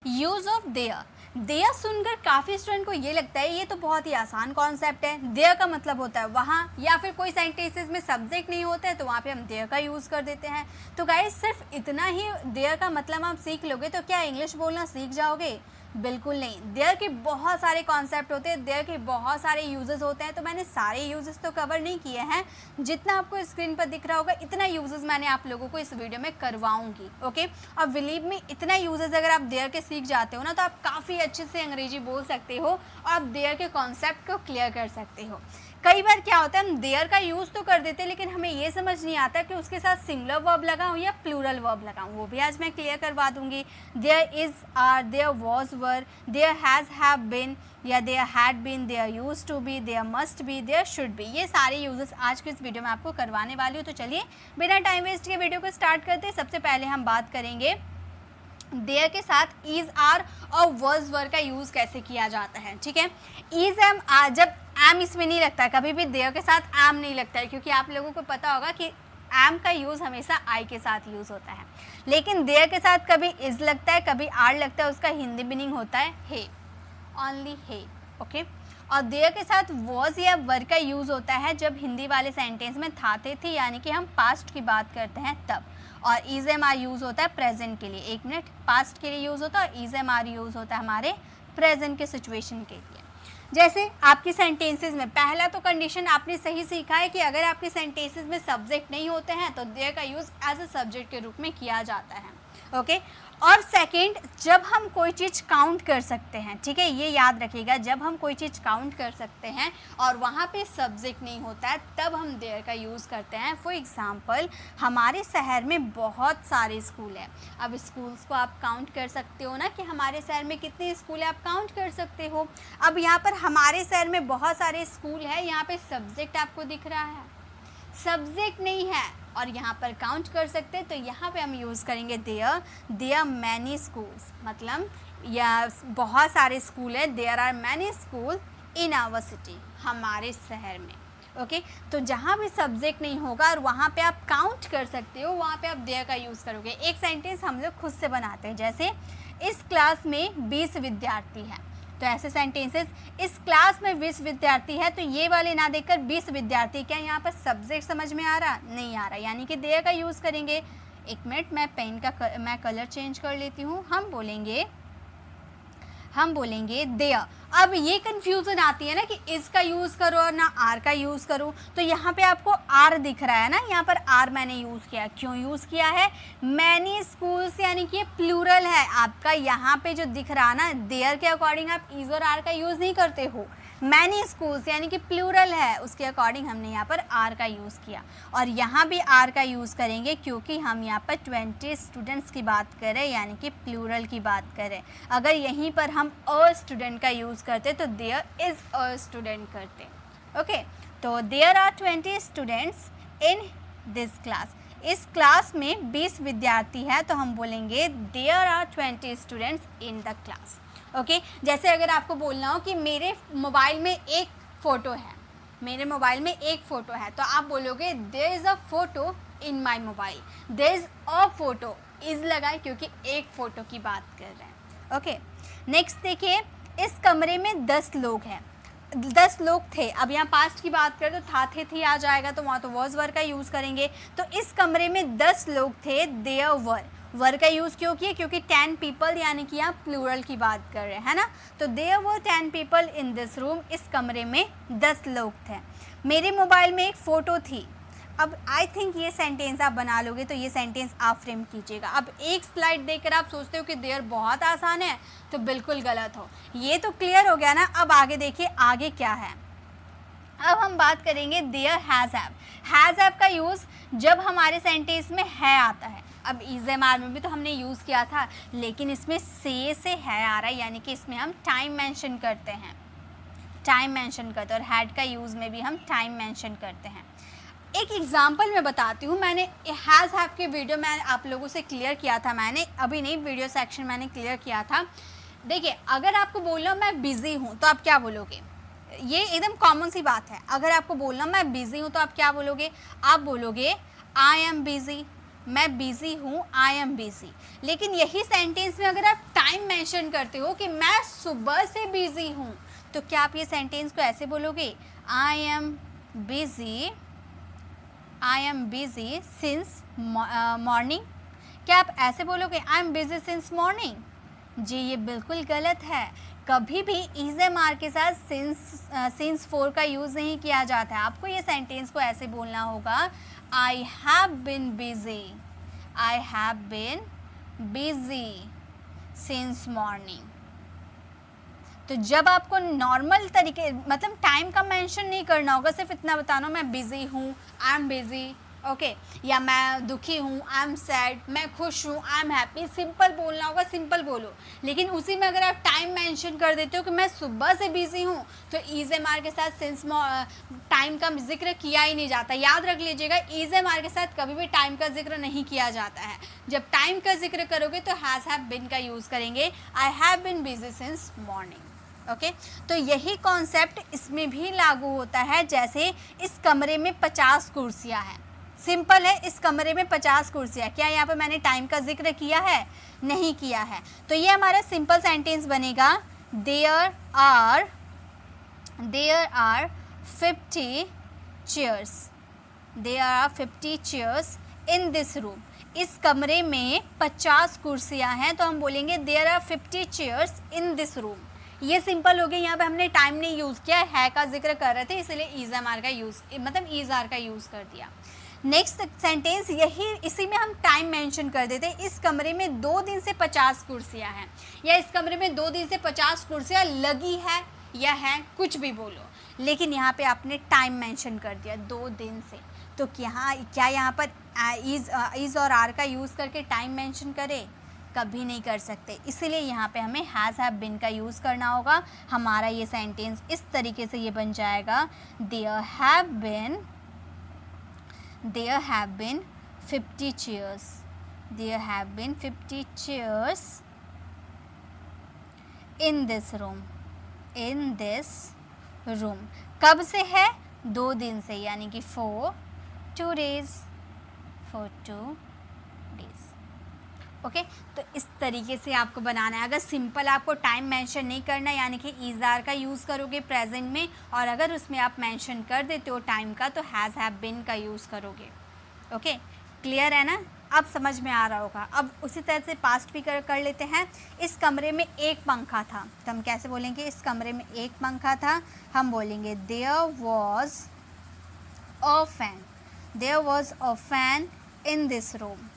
Use of their. There सुनकर काफ़ी student को ये लगता है ये तो बहुत ही आसान कॉन्सेप्ट है, देयर का मतलब होता है वहाँ, या फिर कोई सेंटेंसेस में सब्जेक्ट नहीं होता है तो वहाँ पे हम देयर का यूज़ कर देते हैं। तो गाइस सिर्फ इतना ही देयर का मतलब आप सीख लोगे तो क्या इंग्लिश बोलना सीख जाओगे? बिल्कुल नहीं। देयर के बहुत सारे कॉन्सेप्ट होते हैं, देयर के बहुत सारे यूजेस होते हैं, तो मैंने सारे यूजेस तो कवर नहीं किए हैं। जितना आपको स्क्रीन पर दिख रहा होगा इतना यूजेस मैंने आप लोगों को इस वीडियो में करवाऊंगी। ओके, और बिलीव मी इतना यूजेस अगर आप देयर के सीख जाते हो ना तो आप काफ़ी अच्छे से अंग्रेजी बोल सकते हो और आप देयर के कॉन्सेप्ट को क्लियर कर सकते हो। कई बार क्या होता है हम देयर का यूज़ तो कर देते हैं लेकिन हमें ये समझ नहीं आता कि उसके साथ सिंगुलर वर्ब लगाऊं या प्लूरल वर्ब लगाऊं, वो भी आज मैं क्लियर करवा दूंगी। There is, are, there was, were, there has, have been या there had been, there used to be, there must be, there should be, ये सारे यूजेस आज के इस वीडियो में आपको करवाने वाली हूँ। तो चलिए बिना टाइम वेस्ट के वीडियो को स्टार्ट करते हैं। सबसे पहले हम बात करेंगे देयर के साथ इज, आर और वर्ज, वर का यूज़ कैसे किया जाता है। ठीक है, इज, एम, आर, जब एम इसमें नहीं लगता है, कभी भी देयर के साथ एम नहीं लगता है, क्योंकि आप लोगों को पता होगा कि एम का यूज़ हमेशा आई के साथ यूज़ होता है। लेकिन देयर के साथ कभी इज लगता है, कभी आर लगता है, उसका हिंदी मीनिंग होता है हे, ओनली हे। ओके, और देयर के साथ वॉज या वर का यूज़ होता है जब हिंदी वाले सेंटेंस में था, थे, थी यानी कि हम पास्ट की बात करते हैं तब। और इज, एम, आर यूज़ होता है प्रेजेंट के लिए। एक मिनट, पास्ट के लिए यूज़ होता है और इज, एम, आर यूज़ होता है हमारे प्रेजेंट के सिचुएशन के लिए। जैसे आपकी सेंटेंसेस में पहला तो कंडीशन आपने सही सीखा है कि अगर आपके सेंटेंसेस में सब्जेक्ट नहीं होते हैं तो देयर का यूज़ एज अ सब्जेक्ट के रूप में किया जाता है। ओके, और सेकंड, जब हम कोई चीज़ काउंट कर सकते हैं, ठीक है, ये याद रखिएगा, जब हम कोई चीज़ काउंट कर सकते हैं और वहाँ पे सब्जेक्ट नहीं होता है तब हम देयर का यूज़ करते हैं। फॉर एग्जांपल हमारे शहर में बहुत सारे स्कूल हैं। अब स्कूल्स को आप काउंट कर सकते हो ना कि हमारे शहर में कितने स्कूल हैं, आप काउंट कर सकते हो। अब यहाँ पर हमारे शहर में बहुत सारे स्कूल है, यहाँ पे सब्जेक्ट आपको दिख रहा है, सब्जेक्ट नहीं है और यहाँ पर काउंट कर सकते हैं, तो यहाँ पे हम यूज़ करेंगे देयर। देयर मैनी स्कूल्स, मतलब या बहुत सारे स्कूल है, there are many school in our city, हमारे शहर में। ओके, तो जहाँ भी सब्जेक्ट नहीं होगा और वहाँ पे आप काउंट कर सकते हो वहाँ पे आप देयर का यूज़ करोगे। एक सेंटेंस हम लोग खुद से बनाते हैं, जैसे इस क्लास में 20 विद्यार्थी हैं, तो ऐसे सेंटेंसेस, इस क्लास में 20 विद्यार्थी है, तो ये वाले ना देखकर 20 विद्यार्थी, क्या यहाँ पर सब्जेक्ट समझ में आ रहा? नहीं आ रहा, यानी कि देयर का यूज़ करेंगे। एक मिनट, मैं पेन का मैं कलर चेंज कर लेती हूँ। हम बोलेंगे देयर। अब ये कन्फ्यूज़न आती है ना कि इस का यूज़ करो और ना आर का यूज़ करो, तो यहाँ पे आपको आर दिख रहा है ना, यहाँ पर आर मैंने यूज़ किया। क्यों यूज़ किया है? मैनी स्कूल्स यानी कि ये प्लूरल है आपका, यहाँ पे जो दिख रहा ना देयर के अकॉर्डिंग आप इज और आर का यूज़ नहीं करते हो। मैनी स्कूल्स यानी कि प्लूरल है, उसके अकॉर्डिंग हमने यहाँ पर आर का यूज़ किया। और यहाँ भी आर का यूज़ करेंगे क्योंकि हम यहाँ पर 20 स्टूडेंट्स की बात करें, यानी कि प्लूरल की बात करें। अगर यहीं पर हम अ स्टूडेंट का यूज़ करते तो देयर इज़ अ स्टूडेंट करते। ओके, तो there are 20 students in this class, इस क्लास में 20 विद्यार्थी है, तो हम बोलेंगे there are 20 students in the class. Okay, जैसे अगर आपको बोलना हो कि मेरे मोबाइल में एक फ़ोटो है, मेरे मोबाइल में एक फ़ोटो है, तो आप बोलोगे there is a photo in my mobile. There is a photo, is लगाए क्योंकि एक फ़ोटो की बात कर रहे हैं। ओके, नेक्स्ट देखिए, इस कमरे में 10 लोग हैं, 10 लोग थे। अब यहाँ पास्ट की बात करें तो था, थे, थी आ जाएगा, तो वहाँ तो वॉज, वर का यूज़ करेंगे। तो इस कमरे में 10 लोग थे, देयर वर। वर का यूज़ क्यों किया? क्योंकि 10 पीपल यानी कि आप प्लूरल की बात कर रहे हैं ना, तो there were 10 people in this room, इस कमरे में 10 लोग थे। मेरे मोबाइल में एक फ़ोटो थी। अब आई थिंक ये सेंटेंस आप बना लोगे तो ये सेंटेंस आप फ्रेम कीजिएगा। अब एक स्लाइड देखकर आप सोचते हो कि देयर बहुत आसान है, तो बिल्कुल गलत हो। ये तो क्लियर हो गया ना। अब आगे देखिए, आगे क्या है। अब हम बात करेंगे there has have. Has have का यूज़ जब हमारे सेंटेंस में है आता है। अब इज, एम, आर में भी तो हमने यूज़ किया था, लेकिन इसमें से है आ रहा है, यानी कि इसमें हम टाइम मेंशन करते हैं, टाइम मेंशन करते हैं। और हैड का यूज़ में भी हम टाइम मेंशन करते हैं। एक एग्जाम्पल मैं बताती हूँ, मैंने हैज़ हैव के वीडियो में आप लोगों से क्लियर किया था, मैंने अभी नहीं, वीडियो सेक्शन मैंने क्लियर किया था। देखिए, अगर आपको बोलना मैं बिज़ी हूँ तो आप क्या बोलोगे? ये एकदम कॉमन सी बात है। अगर आपको बोलना मैं बिज़ी हूँ तो आप क्या बोलोगे? आप बोलोगे आई एम बिज़ी। मैं बिज़ी हूँ, आई एम बिज़ी। लेकिन यही सेंटेंस में अगर आप टाइम मेंशन करते हो कि मैं सुबह से बिज़ी हूँ, तो क्या आप ये सेंटेंस को ऐसे बोलोगे, I am busy, I am busy since morning? क्या आप ऐसे बोलोगे, I am busy since morning? जी ये बिल्कुल गलत है। कभी भी इज एम आर के साथ सिंस फोर का यूज़ नहीं किया जाता है। आपको ये सेंटेंस को ऐसे बोलना होगा, I have been busy, I have been busy since morning. तो जब आपको नॉर्मल तरीके मतलब टाइम का मेंशन नहीं करना होगा, सिर्फ इतना बताना मैं बिज़ी हूँ, आई एम बिज़ी, ओके, या मैं दुखी हूँ, आई एम सैड, मैं खुश हूँ, आई एम हैप्पी, सिंपल बोलना होगा, सिंपल बोलो। लेकिन उसी में अगर आप टाइम मेंशन कर देते हो कि मैं सुबह से बिज़ी हूँ, तो इज एम आर के साथ सिंस टाइम का जिक्र किया ही नहीं जाता। याद रख लीजिएगा, इज एम आर के साथ कभी भी टाइम का जिक्र नहीं किया जाता है। जब टाइम का जिक्र करोगे तो हैज़ हैव बिन का यूज़ करेंगे, I have been busy since morning. Okay, तो यही कॉन्सेप्ट इसमें भी लागू होता है। जैसे इस कमरे में 50 कुर्सियाँ हैं, सिंपल है, इस कमरे में 50 कुर्सियाँ। क्या यहाँ पे मैंने टाइम का जिक्र किया है? नहीं किया है। तो ये हमारा सिंपल सेंटेंस बनेगा, there are 50 chairs, there are 50 chairs in this room. इस कमरे में 50 कुर्सियाँ हैं, तो हम बोलेंगे there are 50 chairs in this room. ये सिंपल हो गया। यहाँ पे हमने टाइम नहीं यूज़ किया है का जिक्र कर रहे थे, इसलिए इज एम आर का यूज़ मतलब इज आर का यूज़ कर दिया। नेक्स्ट सेंटेंस यही, इसी में हम टाइम मेंशन कर देते हैं। इस कमरे में 2 दिन से 50 कुर्सियाँ हैं, या इस कमरे में 2 दिन से 50 कुर्सियाँ लगी है या है, कुछ भी बोलो। लेकिन यहाँ पे आपने टाइम मेंशन कर दिया 2 दिन से, तो क्या यहाँ पर इज़ और आर का यूज़ करके टाइम मेंशन करें? कभी नहीं कर सकते। इसीलिए यहाँ पे हमें हैज़ हैव बिन का यूज़ करना होगा। हमारा ये सेंटेंस इस तरीके से ये बन जाएगा, there have been 50 chairs, there have been 50 chairs in this room, कब से है? 2 दिन से, यानी कि for 2 days। ओके, तो इस तरीके से आपको बनाना है। अगर सिंपल आपको टाइम मेंशन नहीं करना, यानी कि इज आर का यूज़ करोगे प्रेजेंट में, और अगर उसमें आप मेंशन कर देते हो टाइम का, तो हैज़ हैव बिन का यूज़ करोगे। ओके, क्लियर है ना? अब समझ में आ रहा होगा। अब उसी तरह से पास्ट भी कर लेते हैं। इस कमरे में एक पंखा था, तो हम कैसे बोलेंगे? इस कमरे में एक पंखा था, हम बोलेंगे there was a fan in this room,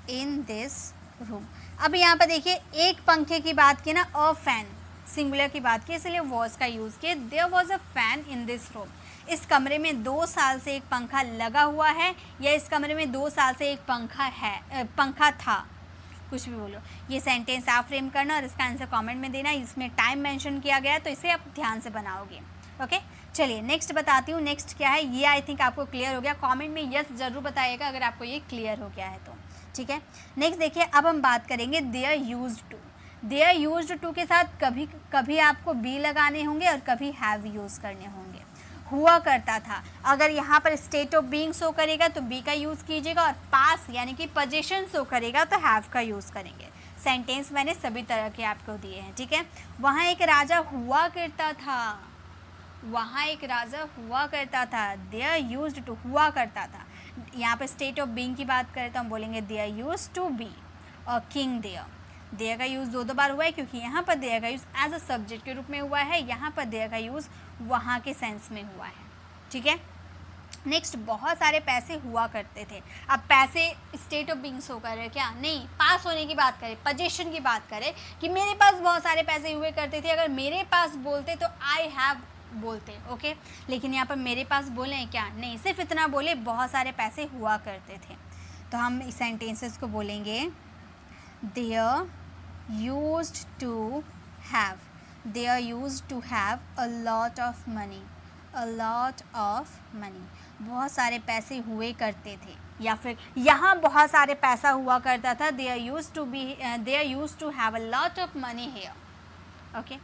in this room. अब यहाँ पर देखिए, एक पंखे की बात की ना, अ फैन सिंगुलर की बात की, इसलिए वॉज का यूज़ किया। There was a fan in this room. इस कमरे में 2 साल से एक पंखा लगा हुआ है, या इस कमरे में 2 साल से एक पंखा था, कुछ भी बोलो। ये सेंटेंस आप फ्रेम करना और इसका आंसर कमेंट में देना। इसमें टाइम मेंशन किया गया है, तो इसे आप ध्यान से बनाओगे। ओके, चलिए नेक्स्ट बताती हूँ। नेक्स्ट क्या है, ये आई थिंक आपको क्लियर हो गया। कमेंट में यस ज़रूर बताइएगा अगर आपको ये क्लियर हो गया है तो, ठीक है। नेक्स्ट देखिए, अब हम बात करेंगे there used to. There used to के साथ कभी आपको बी लगाने होंगे और कभी हैव यूज़ करने होंगे। हुआ करता था, अगर यहाँ पर स्टेट ऑफ बीइंग शो करेगा तो बी का यूज़ कीजिएगा, और पास यानी कि पोजीशन शो करेगा तो हैव का यूज़ करेंगे। सेंटेंस मैंने सभी तरह के आपको दिए हैं, ठीक है। वहाँ एक राजा हुआ करता था, वहाँ एक राजा हुआ करता था। देयर यूज्ड टू, हुआ करता था। यहाँ पे स्टेट ऑफ बीइंग की बात करें तो हम बोलेंगे there used to be a king there. There का यूज़ 2 बार हुआ है, क्योंकि यहाँ पर देयर का यूज़ एज अ सब्जेक्ट के रूप में हुआ है, यहाँ पर देयर का यूज़ वहाँ के सेंस में हुआ है, ठीक है। नेक्स्ट, बहुत सारे पैसे हुआ करते थे। अब पैसे स्टेट ऑफ बीइंग शो कर रहे हैं क्या? नहीं, पास होने की बात करें, पोजीशन की बात करें कि मेरे पास बहुत सारे पैसे हुए करते थे। अगर मेरे पास बोलते तो आई हैव बोलते, ओके। लेकिन यहाँ पर मेरे पास बोले हैं क्या? नहीं, सिर्फ इतना बोले बहुत सारे पैसे हुआ करते थे। तो हम इस सेंटेंसेस को बोलेंगे there used to have, there used to have a lot of money, a lot of money. बहुत सारे पैसे हुए करते थे, या फिर यहाँ बहुत सारे पैसा हुआ करता था। There used to have a lot of money here, okay.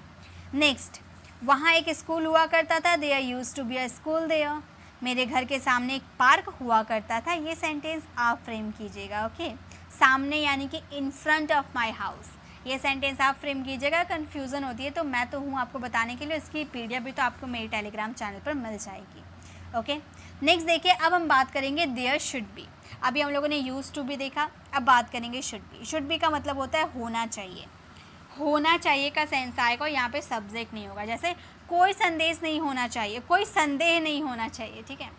Next, वहाँ एक स्कूल हुआ करता था। There used to be a school there. मेरे घर के सामने एक पार्क हुआ करता था, ये सेंटेंस आप फ्रेम कीजिएगा। ओके, सामने यानी कि इन फ्रंट ऑफ माई हाउस, ये सेंटेंस आप फ्रेम कीजिएगा। कन्फ्यूज़न होती है तो मैं तो हूँ आपको बताने के लिए, इसकी पीडीएफ भी तो आपको मेरे टेलीग्राम चैनल पर मिल जाएगी। ओके, नेक्स्ट देखिए, अब हम बात करेंगे देयर शुड बी। अभी हम लोगों ने यूज टू भी देखा, अब बात करेंगे शुड बी। शुड बी का मतलब होता है होना चाहिए। होना चाहिए का सेंस आएगा, यहाँ पे सब्जेक्ट नहीं होगा। जैसे कोई संदेश नहीं होना चाहिए, कोई संदेह नहीं होना चाहिए, ठीक है,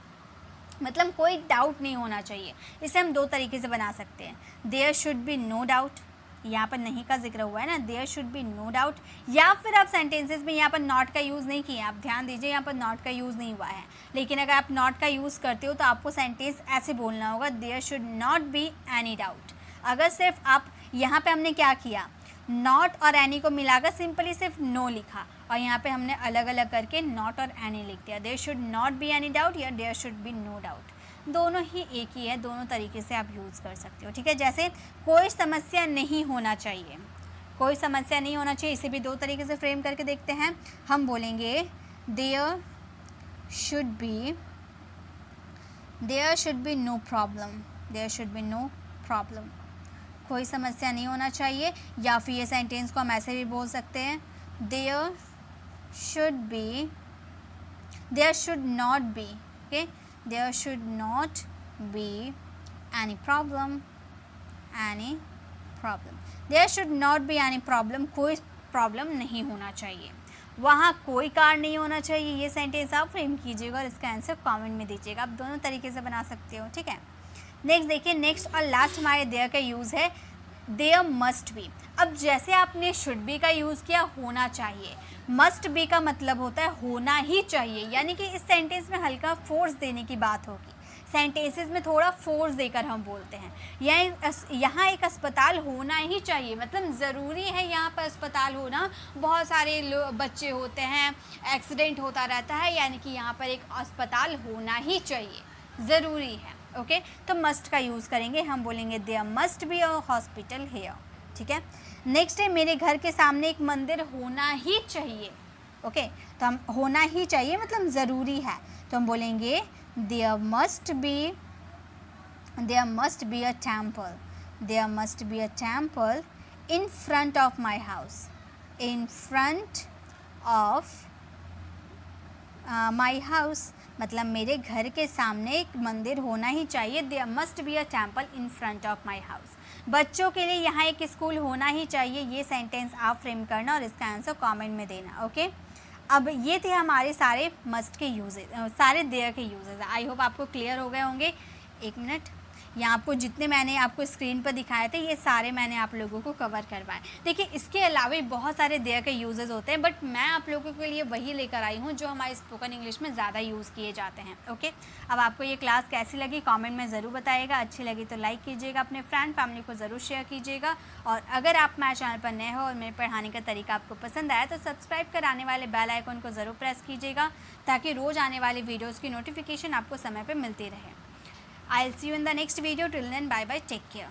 मतलब कोई डाउट नहीं होना चाहिए। इसे हम दो तरीके से बना सकते हैं, there should be no doubt, यहाँ पर नहीं का जिक्र हुआ है ना, there should be no doubt. या फिर आप सेंटेंसेस में यहाँ पर नॉट का यूज़ नहीं किया, आप ध्यान दीजिए यहाँ पर नॉट का यूज़ नहीं हुआ है, लेकिन अगर आप नॉट का यूज़ करते हो तो आपको सेंटेंस ऐसे बोलना होगा, there should not be any doubt. अगर सिर्फ आप यहाँ पे हमने क्या किया, नॉट और एनी को मिलाकर सिंपली सिर्फ नो लिखा, और यहाँ पे हमने अलग अलग करके नॉट और एनी लिख दिया, there should not be any doubt या there should be no doubt, दोनों ही एक ही है, दोनों तरीके से आप यूज़ कर सकते हो। ठीक है, जैसे कोई समस्या नहीं होना चाहिए, कोई समस्या नहीं होना चाहिए, इसे भी दो तरीके से फ्रेम करके देखते हैं। हम बोलेंगे there should be no problem, there should be no problem, कोई समस्या नहीं होना चाहिए। या फिर ये सेंटेंस को हम ऐसे भी बोल सकते हैं, there should not be, okay, there should not be any problem, there should not be any problem, कोई प्रॉब्लम नहीं होना चाहिए, वहाँ कोई कार नहीं होना चाहिए। ये सेंटेंस आप फ्रेम कीजिएगा और इसका आंसर कमेंट में दीजिएगा, आप दोनों तरीके से बना सकते हो। ठीक है, नेक्स्ट देखिए, नेक्स्ट और लास्ट हमारे देयर का यूज़ है देयर मस्ट बी। अब जैसे आपने शुड बी का यूज़ किया होना चाहिए, मस्ट बी का मतलब होता है होना ही चाहिए, यानी कि इस सेंटेंस में हल्का फोर्स देने की बात होगी। सेंटेंसेस में थोड़ा फोर्स देकर हम बोलते हैं, यहाँ एक अस्पताल होना ही चाहिए, मतलब ज़रूरी है यहाँ पर अस्पताल होना, बहुत सारे बच्चे होते हैं, एक्सीडेंट होता रहता है, यानी कि यहाँ पर एक अस्पताल होना ही चाहिए, ज़रूरी है। ओके, तो मस्ट का यूज़ करेंगे, हम बोलेंगे there must be a hospital here. ठीक है, नेक्स्ट है मेरे घर के सामने एक मंदिर होना ही चाहिए। ओके, तो हम होना ही चाहिए मतलब ज़रूरी है, तो हम बोलेंगे there must be a temple, there must be a temple in front of my house, in front of my house, मतलब मेरे घर के सामने एक मंदिर होना ही चाहिए, there must be a temple in front of my house. बच्चों के लिए यहाँ एक स्कूल होना ही चाहिए, ये सेंटेंस आप फ्रेम करना और इसका आंसर कमेंट में देना। ओके, अब ये थे हमारे सारे मस्ट के यूजेज, सारे देयर के यूजेज। आई होप आपको क्लियर हो गए होंगे। एक मिनट, यहाँ आपको जितने मैंने आपको स्क्रीन पर दिखाए थे ये सारे मैंने आप लोगों को कवर करवाए। देखिए, इसके अलावा बहुत सारे देयर के यूजेस होते हैं, बट मैं आप लोगों के लिए वही लेकर आई हूँ जो हमारे स्पोकन इंग्लिश में ज़्यादा यूज़ किए जाते हैं। ओके, अब आपको ये क्लास कैसी लगी कमेंट में ज़रूर बताइएगा, अच्छी लगी तो लाइक कीजिएगा, अपने फ्रेंड फैमिली को ज़रूर शेयर कीजिएगा, और अगर आप मेरे चैनल पर नए हो और मेरे पढ़ाने का तरीका आपको पसंद आया तो सब्सक्राइब कर आने वाले बेल आइकन को ज़रूर प्रेस कीजिएगा, ताकि रोज़ आने वाली वीडियोज़ की नोटिफिकेशन आपको समय पर मिलती रहे। I'll see you in the next video. Till then, bye bye. Take care.